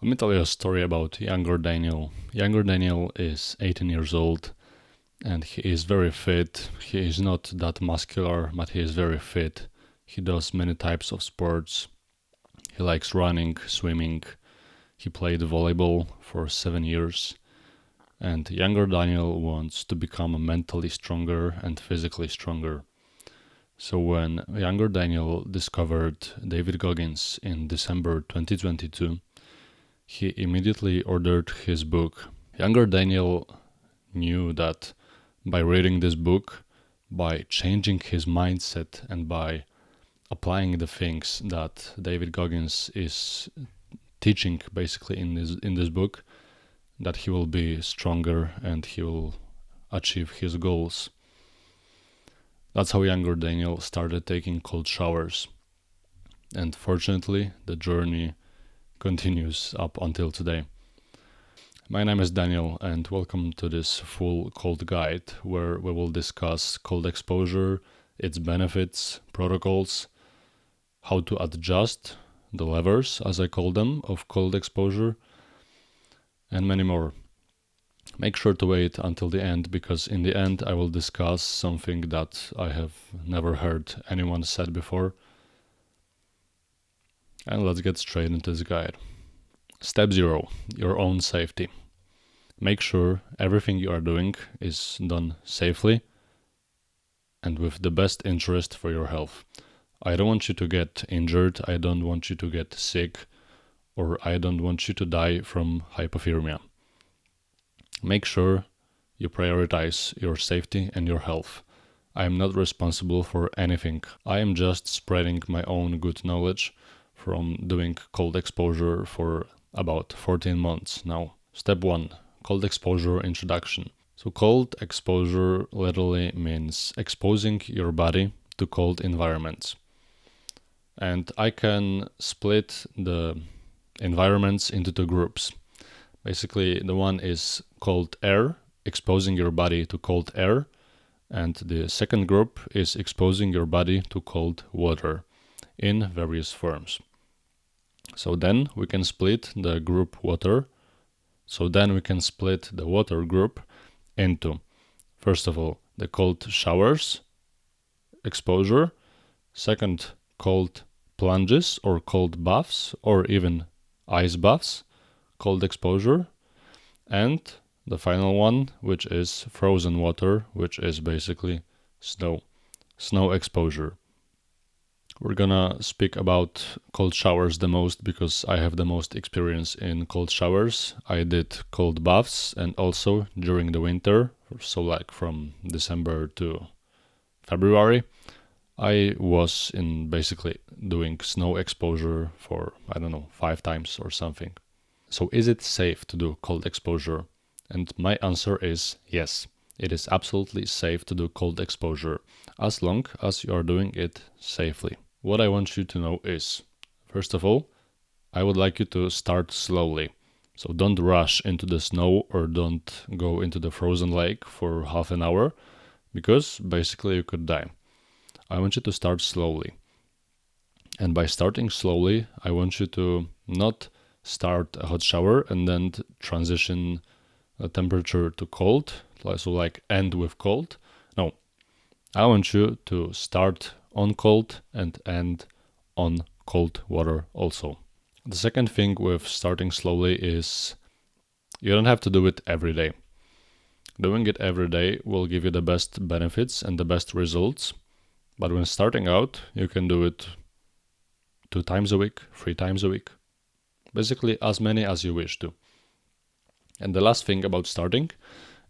Let me tell you a story about younger Daniel. Younger Daniel is 18 years old and he is very fit. He is not that muscular, but he is very fit. He does many types of sports. He likes running, swimming. He played volleyball for 7 years. And younger Daniel wants to become mentally stronger and physically stronger. So when younger Daniel discovered David Goggins in December 2022, he immediately ordered his book. Younger Daniel knew that by reading this book, by changing his mindset and by applying the things that David Goggins is teaching basically in this book, that he will be stronger and he will achieve his goals. That's how younger Daniel started taking cold showers. And fortunately, the journey continues up until today. My name is Daniel and welcome to this full cold guide where we will discuss cold exposure, its benefits, protocols, how to adjust the levers, as I call them, of cold exposure, and many more. Make sure to wait until the end because in the end I will discuss something that I have never heard anyone said before. And let's get straight into this guide. Step 0. Your own safety. Make sure everything you are doing is done safely and with the best interest for your health. I don't want you to get injured, I don't want you to get sick, or I don't want you to die from hypothermia. Make sure you prioritize your safety and your health. I am not responsible for anything. I am just spreading my own good knowledge from doing cold exposure for about 14 months now. Step 1. Cold exposure introduction. So cold exposure literally means exposing your body to cold environments. And I can split the environments into 2 groups. Basically, the one is cold air, exposing your body to cold air. And the second group is exposing your body to cold water in various forms. So then we can split the group water. So then we can split the water group into, first of all, the cold showers exposure, second, cold plunges or cold baths or even ice baths, cold exposure, and the final one, which is frozen water, which is basically snow exposure. We're gonna speak about cold showers the most because I have the most experience in cold showers. I did cold baths and also during the winter, so like from December to February, I was in basically doing snow exposure for, 5 times or something. So is it safe to do cold exposure? And my answer is yes. It is absolutely safe to do cold exposure as long as you are doing it safely. What I want you to know is, first of all, I would like you to start slowly. So don't rush into the snow or don't go into the frozen lake for half an hour because basically you could die. I want you to start slowly. And by starting slowly, I want you to not start a hot shower and then transition the temperature to cold, so like end with cold. No, I want you to start on cold and end on cold water also. The second thing with starting slowly is you don't have to do it every day. Doing it every day will give you the best benefits and the best results. But when starting out, you can do it 2 times a week, 3 times a week. Basically as many as you wish to. And the last thing about starting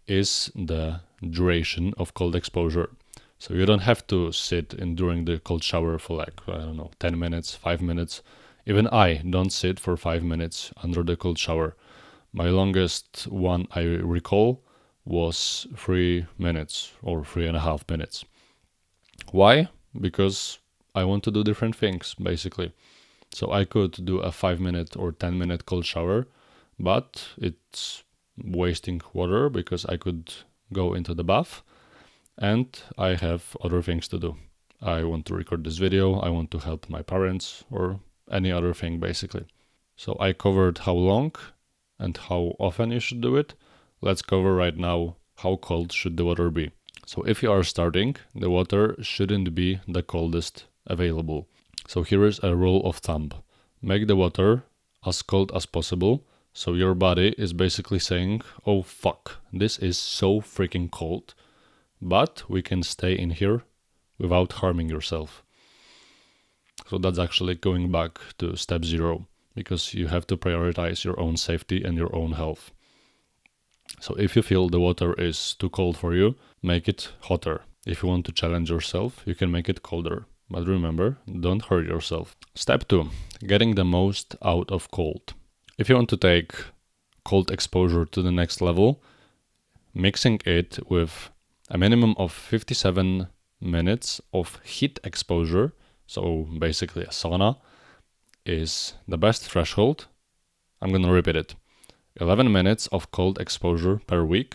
is the duration of cold exposure. So you don't have to sit during the cold shower for 10 minutes, 5 minutes. Even I don't sit for 5 minutes under the cold shower. My longest one I recall was 3 minutes or 3.5 minutes. Why? Because I want to do different things, basically. So I could do a 5-minute or 10-minute cold shower, but it's wasting water because I could go into the bath and I have other things to do. I want to record this video, I want to help my parents or any other thing basically. So I covered how long and how often you should do it. Let's cover right now how cold should the water be. So if you are starting, the water shouldn't be the coldest available. So here is a rule of thumb. Make the water as cold as possible. So your body is basically saying, oh fuck, this is so freaking cold, but we can stay in here without harming yourself. So that's actually going back to step 0, because you have to prioritize your own safety and your own health. So if you feel the water is too cold for you, make it hotter. If you want to challenge yourself, you can make it colder. But remember, don't hurt yourself. Step 2, getting the most out of cold. If you want to take cold exposure to the next level, mixing it with a minimum of 57 minutes of heat exposure, so basically a sauna, is the best threshold. I'm gonna repeat it. 11 minutes of cold exposure per week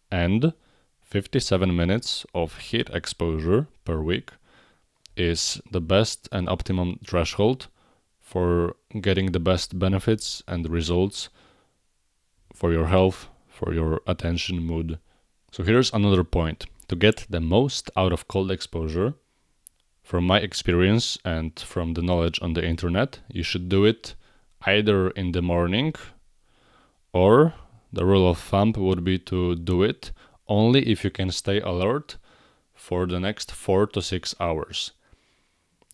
and 57 minutes of heat exposure per week is the best and optimum threshold for getting the best benefits and results for your health, for your attention, mood. So here's another point. To get the most out of cold exposure, from my experience and from the knowledge on the internet, you should do it either in the morning, or the rule of thumb would be to do it only if you can stay alert for the next 4 to 6 hours.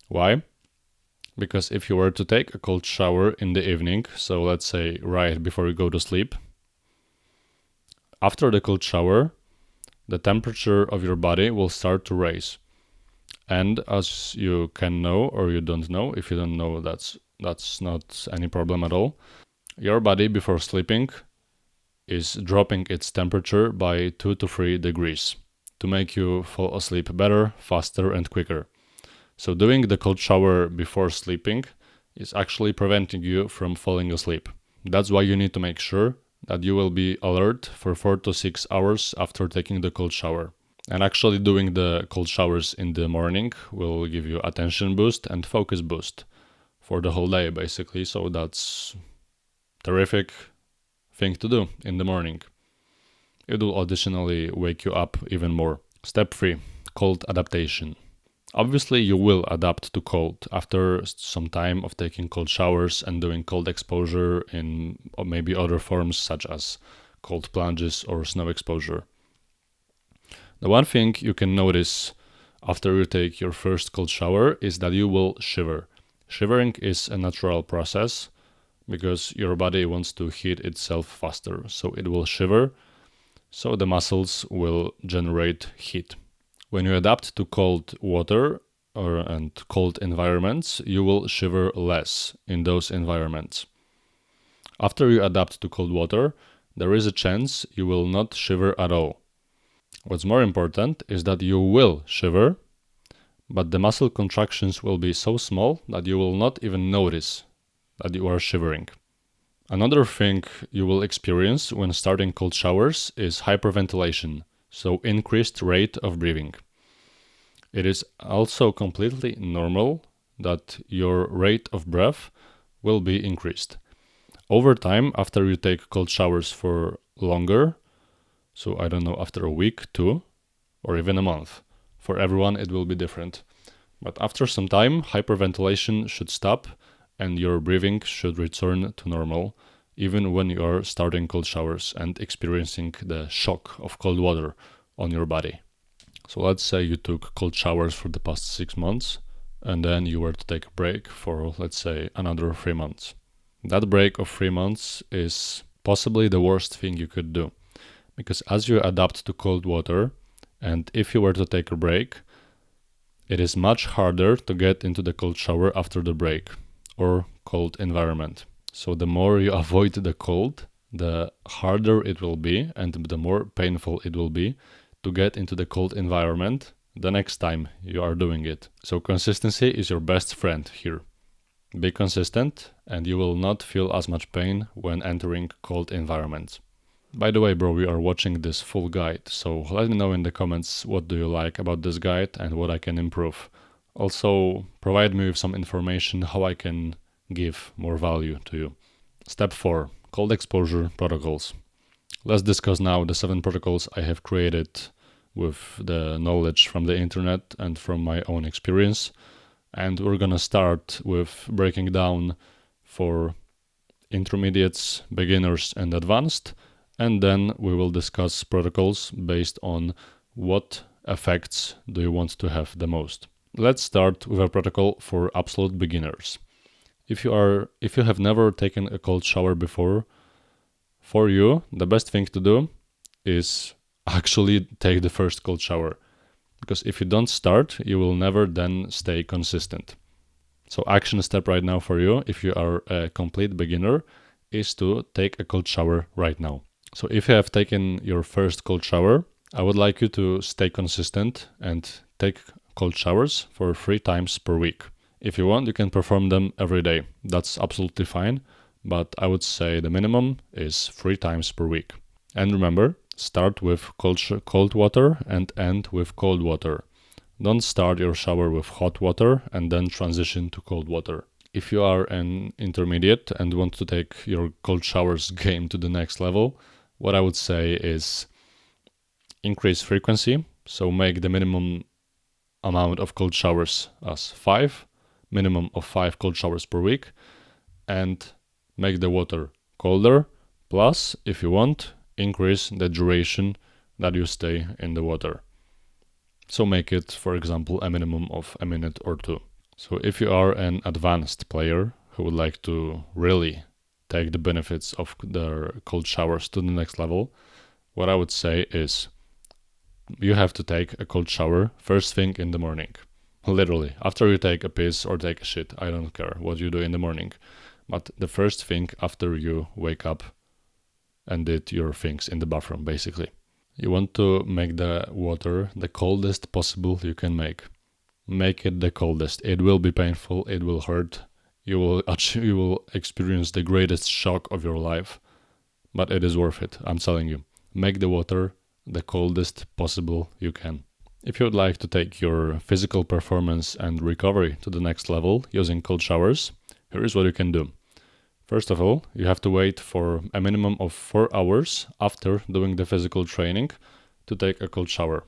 Why? Because if you were to take a cold shower in the evening, so let's say right before you go to sleep, after the cold shower, the temperature of your body will start to raise. And as you can know, or you don't know, if you don't know, that's not any problem at all. Your body before sleeping is dropping its temperature by 2 to 3 degrees to make you fall asleep better, faster, and quicker. So doing the cold shower before sleeping is actually preventing you from falling asleep. That's why you need to make sure that you will be alert for 4 to 6 hours after taking the cold shower. And actually doing the cold showers in the morning will give you attention boost and focus boost for the whole day, basically. So that's terrific thing to do in the morning. It will additionally wake you up even more. Step 3, cold adaptation. Obviously, you will adapt to cold after some time of taking cold showers and doing cold exposure in maybe other forms such as cold plunges or snow exposure. The one thing you can notice after you take your first cold shower is that you will shiver. Shivering is a natural process because your body wants to heat itself faster, so it will shiver, so the muscles will generate heat. When you adapt to cold water and cold environments, you will shiver less in those environments. After you adapt to cold water, there is a chance you will not shiver at all. What's more important is that you will shiver, but the muscle contractions will be so small that you will not even notice that you are shivering. Another thing you will experience when starting cold showers is hyperventilation, so increased rate of breathing. It is also completely normal that your rate of breath will be increased. Over time, after you take cold showers for longer, so I don't know, after a week, 2, or even a month, for everyone it will be different. But after some time, hyperventilation should stop and your breathing should return to normal, even when you are starting cold showers and experiencing the shock of cold water on your body. So let's say you took cold showers for the past 6 months and then you were to take a break for, let's say, another 3 months. That break of 3 months is possibly the worst thing you could do, because as you adapt to cold water, and if you were to take a break, it is much harder to get into the cold shower after the break or cold environment. So the more you avoid the cold, the harder it will be and the more painful it will be to get into the cold environment the next time you are doing it. So consistency is your best friend here. Be consistent and you will not feel as much pain when entering cold environments. By the way, bro, you are watching this full guide, so let me know in the comments what do you like about this guide and what I can improve. Also, provide me with some information how I can give more value to you. Step 4. Cold exposure protocols. Let's discuss now the 7 protocols I have created with the knowledge from the internet and from my own experience. And we're gonna start with breaking down for intermediates, beginners, and advanced. And then we will discuss protocols based on what effects do you want to have the most. Let's start with a protocol for absolute beginners. If you have never taken a cold shower before, for you, the best thing to do is actually take the first cold shower. Because if you don't start, you will never then stay consistent. So action step right now for you, if you are a complete beginner, is to take a cold shower right now. So if you have taken your first cold shower, I would like you to stay consistent and take cold showers for 3 times per week. If you want, you can perform them every day. That's absolutely fine, but I would say the minimum is 3 times per week. And remember, start with cold water and end with cold water. Don't start your shower with hot water and then transition to cold water. If you are an intermediate and want to take your cold showers game to the next level, what I would say is increase frequency. So make the minimum amount of cold showers as 5, minimum of 5 cold showers per week, and make the water colder. Plus, if you want, increase the duration that you stay in the water. So make it, for example, a minimum of a minute or 2. So if you are an advanced player who would like to really take the benefits of their cold showers to the next level, what I would say is you have to take a cold shower first thing in the morning. Literally, after you take a piss or take a shit, I don't care what you do in the morning. But the first thing after you wake up and did your things in the bathroom, basically. You want to make the water the coldest possible you can make. Make it the coldest. It will be painful, it will hurt. You will experience the greatest shock of your life. But it is worth it, I'm telling you. Make the water the coldest possible you can. If you would like to take your physical performance and recovery to the next level using cold showers, here is what you can do. First of all, you have to wait for a minimum of 4 hours after doing the physical training to take a cold shower.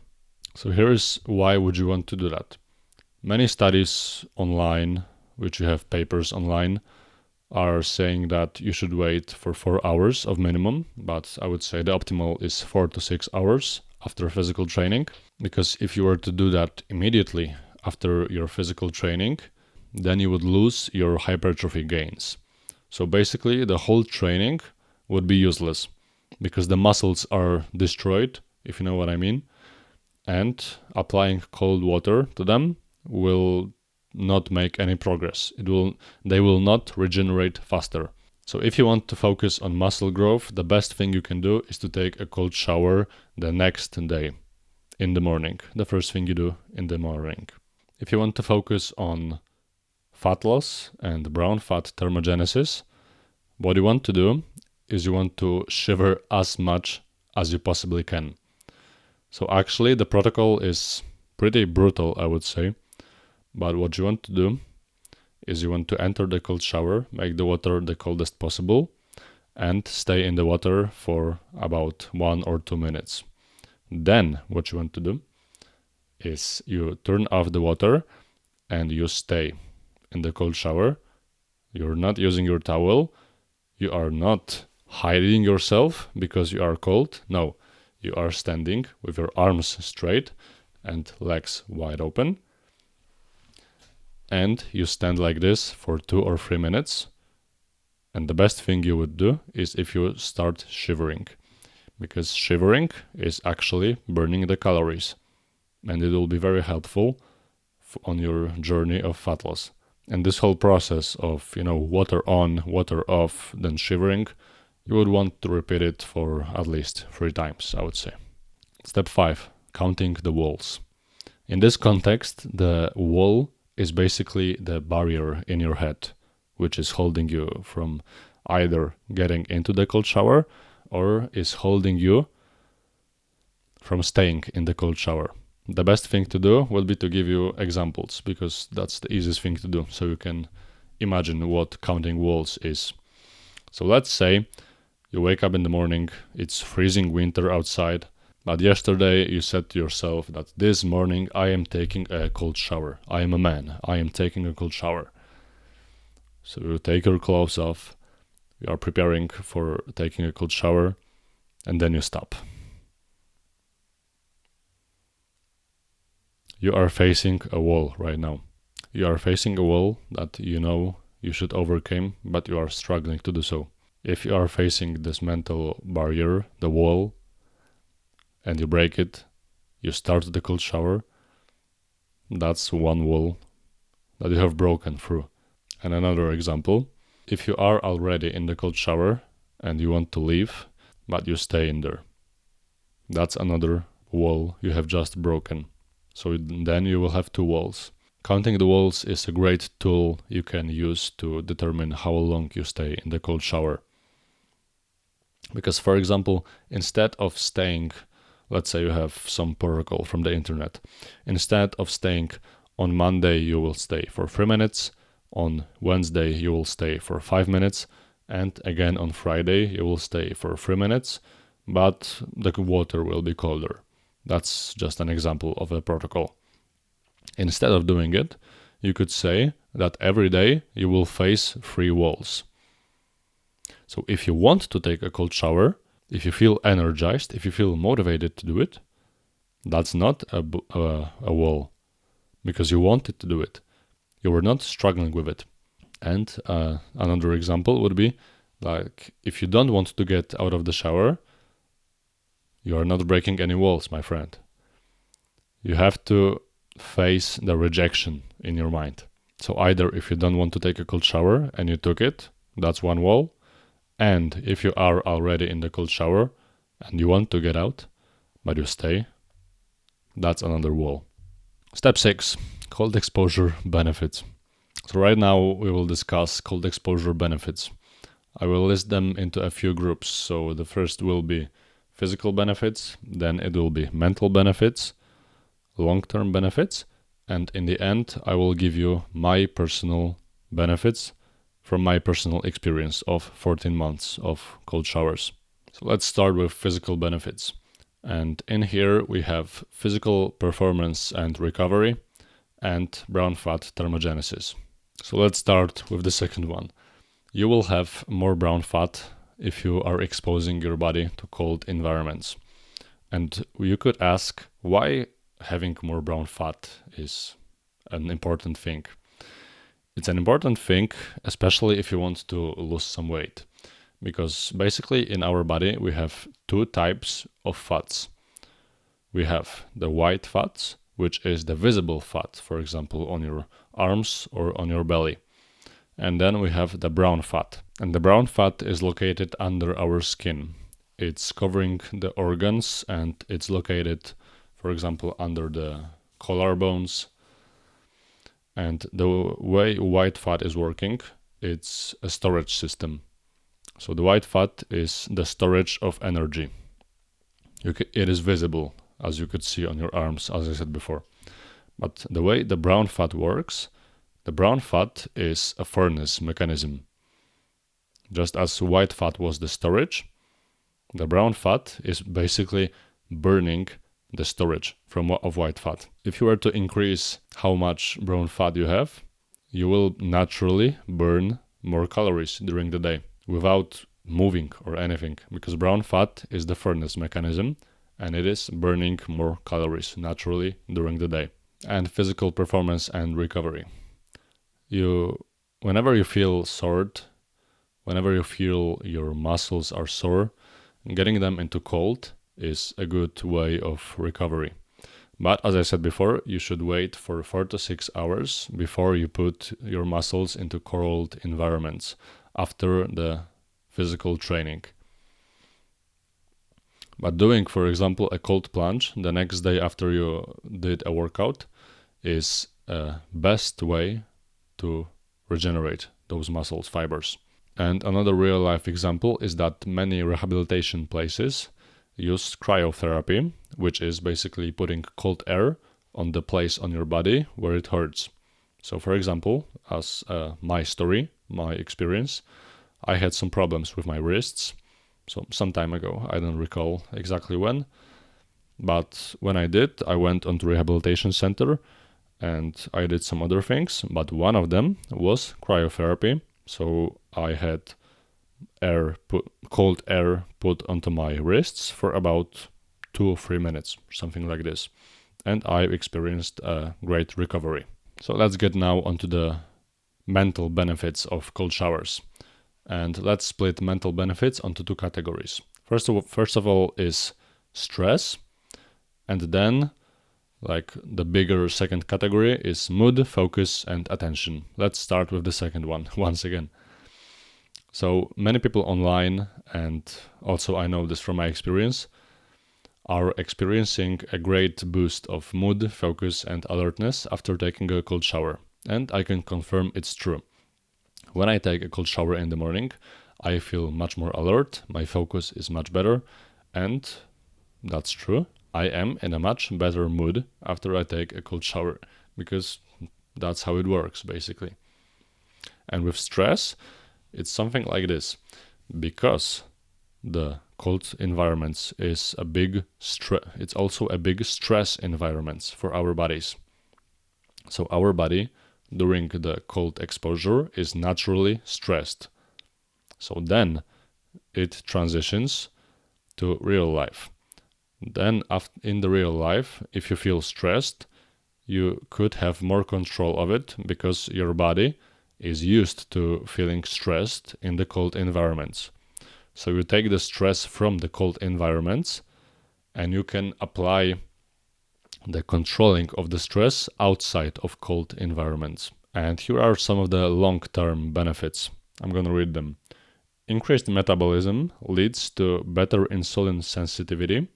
So here is why would you want to do that. Many studies online, which you have papers online, are saying that you should wait for 4 hours of minimum, but I would say the optimal is 4 to 6 hours after physical training, because if you were to do that immediately after your physical training, then you would lose your hypertrophy gains. So basically the whole training would be useless because the muscles are destroyed, if you know what I mean, and applying cold water to them will not make any progress. They will not regenerate faster. So if you want to focus on muscle growth, the best thing you can do is to take a cold shower the next day in the morning, the first thing you do in the morning. If you want to focus on fat loss and brown fat thermogenesis, what you want to do is you want to shiver as much as you possibly can. So actually the protocol is pretty brutal, I would say, but what you want to do is you want to enter the cold shower, make the water the coldest possible, and stay in the water for about 1 or 2 minutes. Then what you want to do is you turn off the water and you stay in the cold shower. You're not using your towel. You are not hiding yourself because you are cold. No, you are standing with your arms straight and legs wide open. And you stand like this for 2 or 3 minutes. And the best thing you would do is if you start shivering, because shivering is actually burning the calories, and it will be very helpful on your journey of fat loss. And this whole process of, water on, water off, then shivering, you would want to repeat it for at least 3 times, I would say. Step 5, counting the walls. In this context, the wall is basically the barrier in your head, which is holding you from either getting into the cold shower or is holding you from staying in the cold shower. The best thing to do will be to give you examples, because that's the easiest thing to do, so you can imagine what counting walls is. So let's say you wake up in the morning, it's freezing winter outside, but yesterday you said to yourself that this morning I am taking a cold shower. I am a man, I am taking a cold shower. So you take your clothes off, you are preparing for taking a cold shower, and then you stop. You are facing a wall right now. You are facing a wall that you know you should overcome, but you are struggling to do so. If you are facing this mental barrier, the wall, and you break it, you start the cold shower, that's one wall that you have broken through. And another example, if you are already in the cold shower and you want to leave, but you stay in there, that's another wall you have just broken. So then you will have two walls. Counting the walls is a great tool you can use to determine how long you stay in the cold shower. Because, for example, instead of staying, let's say you have some protocol from the internet, instead of staying on Monday, you will stay for 3 minutes, on Wednesday, you will stay for 5 minutes, and again on Friday, you will stay for 3 minutes, but the water will be colder. That's just an example of a protocol. Instead of doing it, you could say that every day you will face 3 walls. So if you want to take a cold shower, if you feel energized, if you feel motivated to do it, that's not a wall, because you wanted to do it. You were not struggling with it. And another example would be, like, if you don't want to get out of the shower, you are not breaking any walls, my friend. You have to face the rejection in your mind. So either if you don't want to take a cold shower and you took it, that's one wall. And if you are already in the cold shower and you want to get out, but you stay, that's another wall. Step 6, cold exposure benefits. So right now we will discuss cold exposure benefits. I will list them into a few groups. So the first will be physical benefits, then it will be mental benefits, long-term benefits, and in the end I will give you my personal benefits from my personal experience of 14 months of cold showers. So let's start with physical benefits. And in here we have physical performance and recovery and brown fat thermogenesis. So let's start with the second one. You will have more brown fat if you are exposing your body to cold environments. And you could ask why having more brown fat is an important thing. It's an important thing, especially if you want to lose some weight. Because basically in our body we have 2 types of fats. We have the white fats, which is the visible fat, for example, on your arms or on your belly. And then we have the brown fat. And the brown fat is located under our skin. It's covering the organs and it's located, for example, under the collarbones. And the way white fat is working, it's a storage system. So the white fat is the storage of energy. It is visible, as you could see on your arms, as I said before. But the way the brown fat works, the brown fat is a furnace mechanism. Just as white fat was the storage, the brown fat is basically burning the storage of white fat. If you were to increase how much brown fat you have, you will naturally burn more calories during the day without moving or anything, because brown fat is the furnace mechanism and it is burning more calories naturally during the day. And physical performance and recovery. Whenever you feel sore, whenever you feel your muscles are sore, getting them into cold is a good way of recovery. But as I said before, you should wait for 4 to 6 hours before you put your muscles into cold environments after the physical training. But doing, for example, a cold plunge the next day after you did a workout is a best way to regenerate those muscles fibers. And another real life example is that many rehabilitation places use cryotherapy, which is basically putting cold air on the place on your body where it hurts. So for example, as my story, my experience, I had some problems with my wrists. So some time ago, I don't recall exactly when. But when I did, I went onto rehabilitation center and I did some other things. But one of them was cryotherapy. So I had cold air put onto my wrists for about 2 or 3 minutes, something like this. And I experienced a great recovery. So let's get now onto the mental benefits of cold showers. And let's split mental benefits onto 2 categories. First of all is stress, and then like the bigger second category is mood, focus, and attention. Let's start with the second one once again. So many people online, and also I know this from my experience, are experiencing a great boost of mood, focus, and alertness after taking a cold shower. And I can confirm it's true. When I take a cold shower in the morning, I feel much more alert, my focus is much better, and that's true. I am in a much better mood after I take a cold shower, because that's how it works, basically. And with stress, it's something like this. Because the cold environments is it's also a big stress environment for our bodies. So our body during the cold exposure is naturally stressed. So then it transitions to real life. Then in the real life, if you feel stressed, you could have more control of it because your body is used to feeling stressed in the cold environments. So you take the stress from the cold environments and you can apply the controlling of the stress outside of cold environments. And here are some of the long-term benefits. I'm going to read them. Increased metabolism leads to better insulin sensitivity,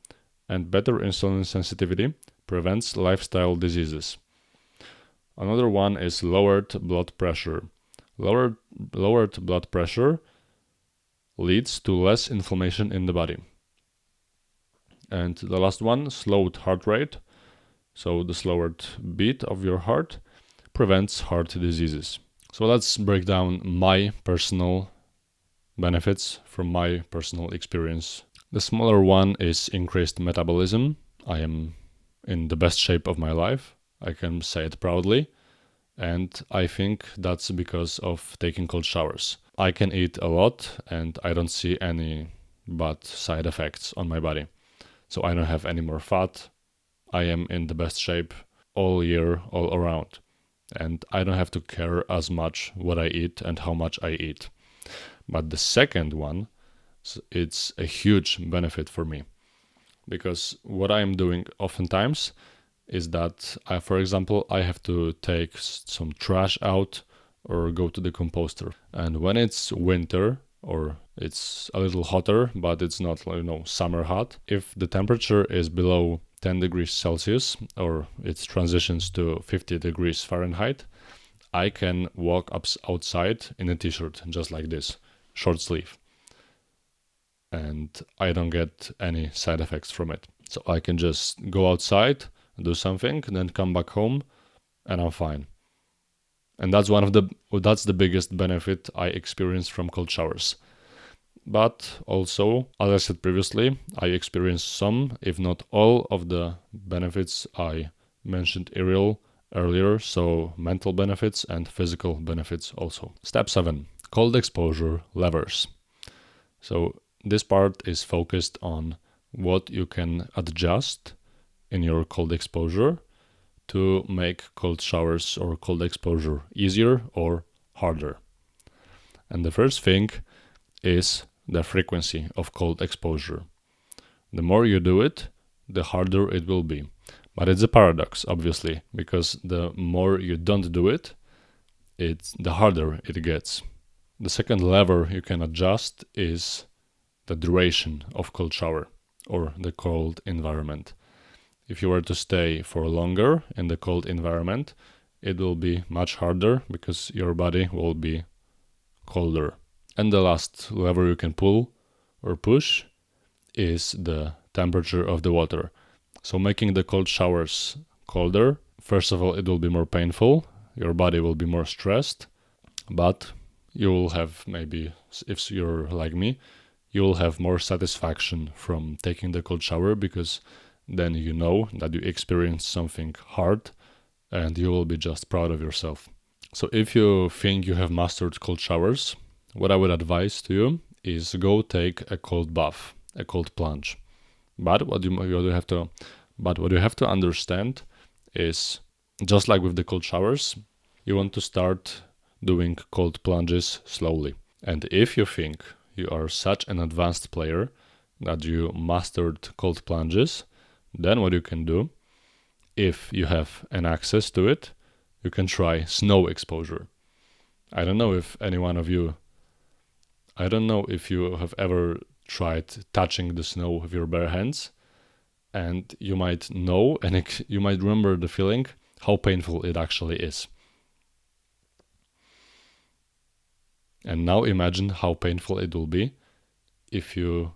and better insulin sensitivity prevents lifestyle diseases. Another one is lowered blood pressure. Lowered blood pressure leads to less inflammation in the body. And the last one, slowed heart rate. So the slower beat of your heart prevents heart diseases. So let's break down my personal benefits from my personal experience. The smaller one is increased metabolism. I am in the best shape of my life. I can say it proudly. And I think that's because of taking cold showers. I can eat a lot and I don't see any bad side effects on my body. So I don't have any more fat. I am in the best shape all year, all around. And I don't have to care as much what I eat and how much I eat. But the second one, it's a huge benefit for me. Because what I am doing oftentimes is that, for example, I have to take some trash out or go to the composter. And when it's winter or it's a little hotter, but it's not, summer hot, if the temperature is below 10 degrees Celsius or it transitions to 50 degrees Fahrenheit, I can walk outside in a t-shirt just like this, short sleeve. And I don't get any side effects from it. So I can just go outside, do something, and then come back home and I'm fine. And that's the biggest benefit I experienced from cold showers. But also, as I said previously, I experienced some, if not all, of the benefits I mentioned earlier, so mental benefits and physical benefits also. Step 7, cold exposure levers. So this part is focused on what you can adjust in your cold exposure to make cold showers or cold exposure easier or harder. And the first thing is the frequency of cold exposure. The more you do it, the harder it will be. But it's a paradox, obviously, because the more you don't do it, the harder it gets. The second lever you can adjust is the duration of cold shower or the cold environment. If you were to stay for longer in the cold environment, it will be much harder because your body will be colder. And the last lever you can pull or push is the temperature of the water. So making the cold showers colder, first of all, it will be more painful. Your body will be more stressed. But you will have maybe, if you're like me, you will have more satisfaction from taking the cold shower, because then you know that you experienced something hard and you will be just proud of yourself. So if you think you have mastered cold showers, what I would advise to you is go take a cold bath, a cold plunge. But what you have to understand is, just like with the cold showers, you want to start doing cold plunges slowly. And if you think you are such an advanced player that you mastered cold plunges, then what you can do, if you have an access to it, you can try snow exposure. I don't know if you have ever tried touching the snow with your bare hands, and you might know and you might remember the feeling, how painful it actually is. And now imagine how painful it will be if you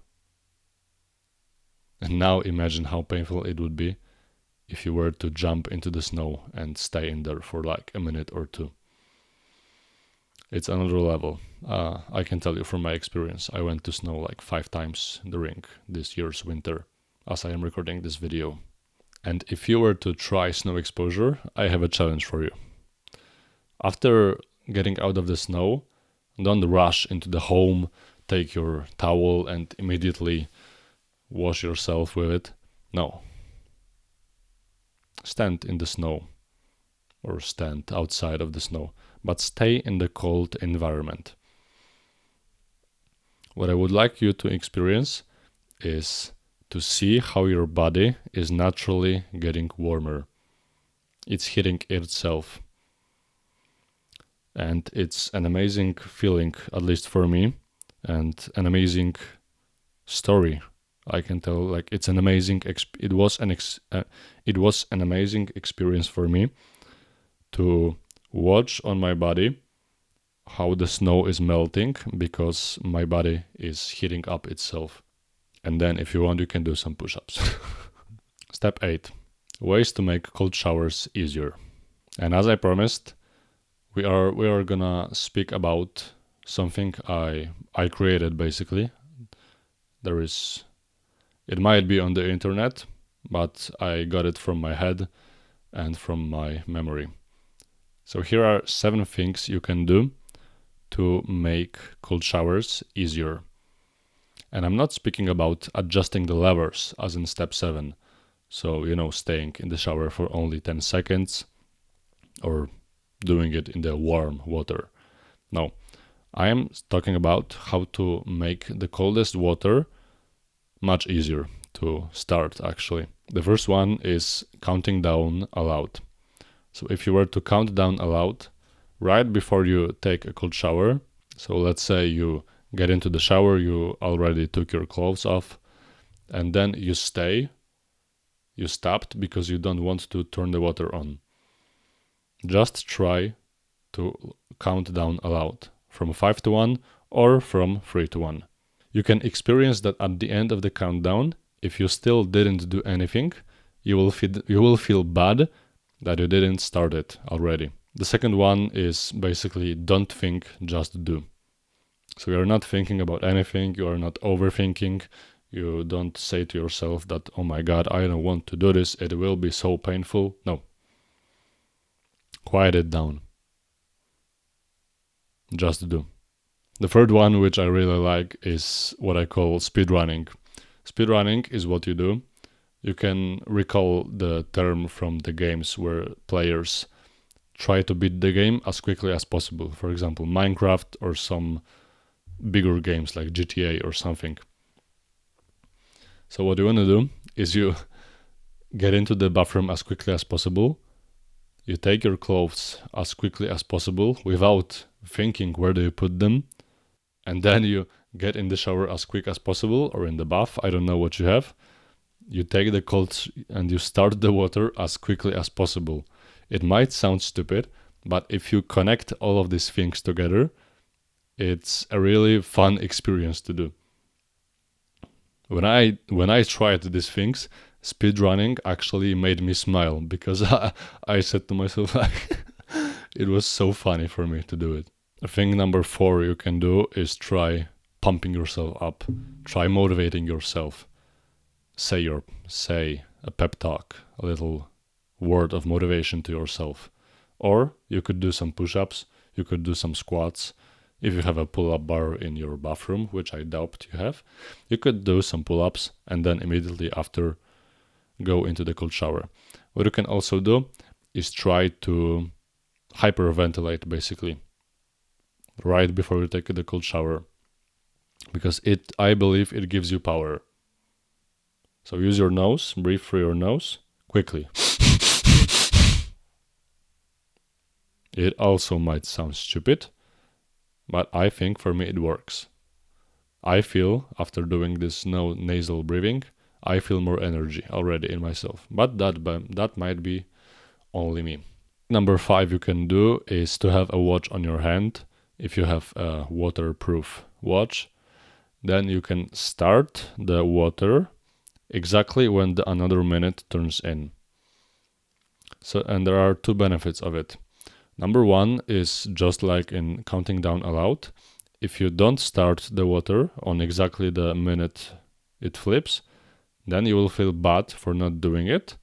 were to jump into the snow and stay in there for like a minute or two. It's another level. I can tell you from my experience, I went to snow like 5 times during this year's winter, as I am recording this video. And if you were to try snow exposure, I have a challenge for you. After getting out of the snow, don't rush into the home, take your towel and immediately wash yourself with it. No. Stand in the snow, or stand outside of the snow, but stay in the cold environment. What I would like you to experience is to see how your body is naturally getting warmer. It's heating itself. And it's an amazing feeling, at least for me, and an amazing story. I can tell, like, it's an amazing. It was an amazing experience for me to watch on my body how the snow is melting, because my body is heating up itself. And then, if you want, you can do some push-ups. Step 8: ways to make cold showers easier. And as I promised, we are gonna speak about something I created, basically. It might be on the internet, but I got it from my head and from my memory. So here are 7 things you can do to make cold showers easier. And I'm not speaking about adjusting the levers as in step 7. So, staying in the shower for only 10 seconds or doing it in the warm water. No, I am talking about how to make the coldest water much easier to start, actually. The first one is counting down aloud. So if you were to count down aloud right before you take a cold shower, so let's say you get into the shower, you already took your clothes off, and then you stopped because you don't want to turn the water on. Just try to count down aloud from 5 to 1 or from 3 to 1. You can experience that at the end of the countdown, if you still didn't do anything, you will feel bad that you didn't start it already. The second one is basically don't think, just do. So you're not thinking about anything, you are not overthinking, you don't say to yourself that, oh my god, I don't want to do this, it will be so painful. No. Quiet it down. Just do. The third one, which I really like, is what I call speedrunning. Speedrunning is what you do. You can recall the term from the games where players try to beat the game as quickly as possible. For example, Minecraft or some bigger games like GTA or something. So what you want to do is you get into the bathroom as quickly as possible. You take your clothes as quickly as possible without thinking where do you put them. And then you get in the shower as quick as possible, or in the bath, I don't know what you have. You take the cold and you start the water as quickly as possible. It might sound stupid, but if you connect all of these things together, it's a really fun experience to do. When I tried these things, speedrunning actually made me smile, because I said to myself, like, it was so funny for me to do it. Thing number 4 you can do is try pumping yourself up. Try motivating yourself. Say a pep talk, a little word of motivation to yourself. Or you could do some push-ups, you could do some squats. If you have a pull-up bar in your bathroom, which I doubt you have, you could do some pull-ups and then immediately after go into the cold shower. What you can also do is try to hyperventilate basically right before you take the cold shower, because I believe it gives you power. So use your nose, breathe through your nose quickly. It also might sound stupid, but I think for me it works. I feel after doing this nasal breathing, I feel more energy already in myself, but that might be only me. Number 5 you can do is to have a watch on your hand. If you have a waterproof watch, then you can start the water exactly when another minute turns in. So, and there are 2 benefits of it. Number 1 is just like in counting down aloud. If you don't start the water on exactly the minute it flips, then you will feel bad for not doing it,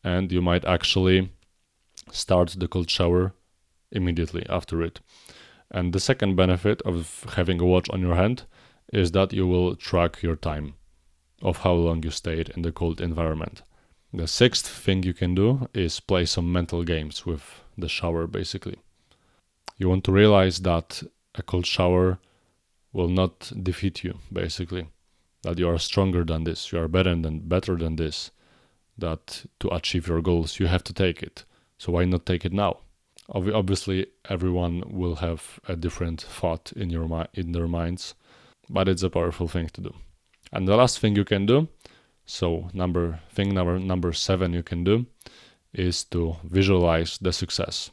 and you might actually start the cold shower immediately after it. And the second benefit of having a watch on your hand is that you will track your time of how long you stayed in the cold environment. The 6th thing you can do is play some mental games with the shower basically. You want to realize that a cold shower will not defeat you basically. That you are stronger than this, you are better than this. That to achieve your goals you have to take it. So why not take it now? Obviously everyone will have a different thought in their minds, but it's a powerful thing to do. And the last thing you can do, so number 7 you can do, is to visualize the success.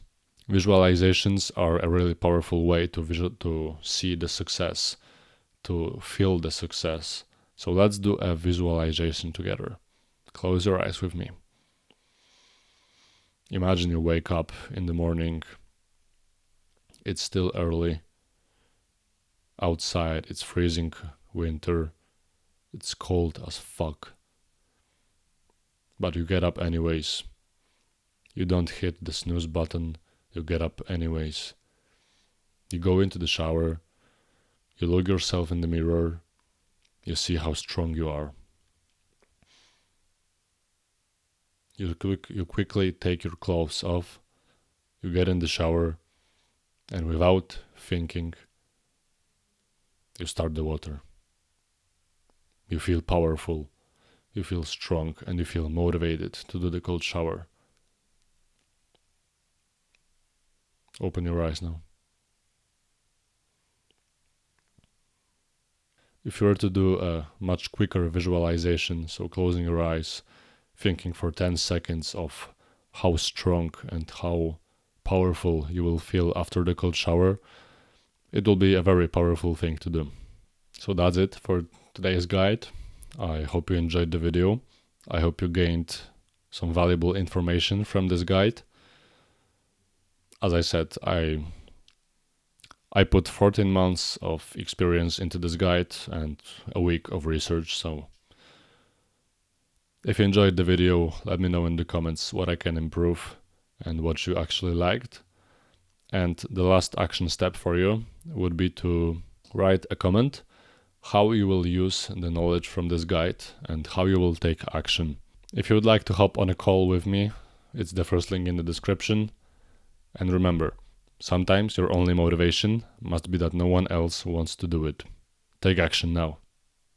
Visualizations are a really powerful way to see the success, to feel the success. So let's do a visualization together. Close your eyes with me. Imagine you wake up in the morning. It's still early. Outside it's freezing winter. It's cold as fuck. But you get up anyways. You don't hit the snooze button. You get up anyways. You go into the shower. You look yourself in the mirror. You see how strong you are. You quickly take your clothes off. You get in the shower. And without thinking, you start the water. You feel powerful. You feel strong and you feel motivated to do the cold shower. Open your eyes now. If you were to do a much quicker visualization, so closing your eyes, thinking for 10 seconds of how strong and how powerful you will feel after the cold shower, it will be a very powerful thing to do. So that's it for today's guide. I hope you enjoyed the video. I hope you gained some valuable information from this guide. As I said, I put 14 months of experience into this guide and a week of research, so if you enjoyed the video, let me know in the comments what I can improve and what you actually liked. And the last action step for you would be to write a comment how you will use the knowledge from this guide and how you will take action. If you would like to hop on a call with me, it's the first link in the description. And remember, sometimes your only motivation must be that no one else wants to do it. Take action now.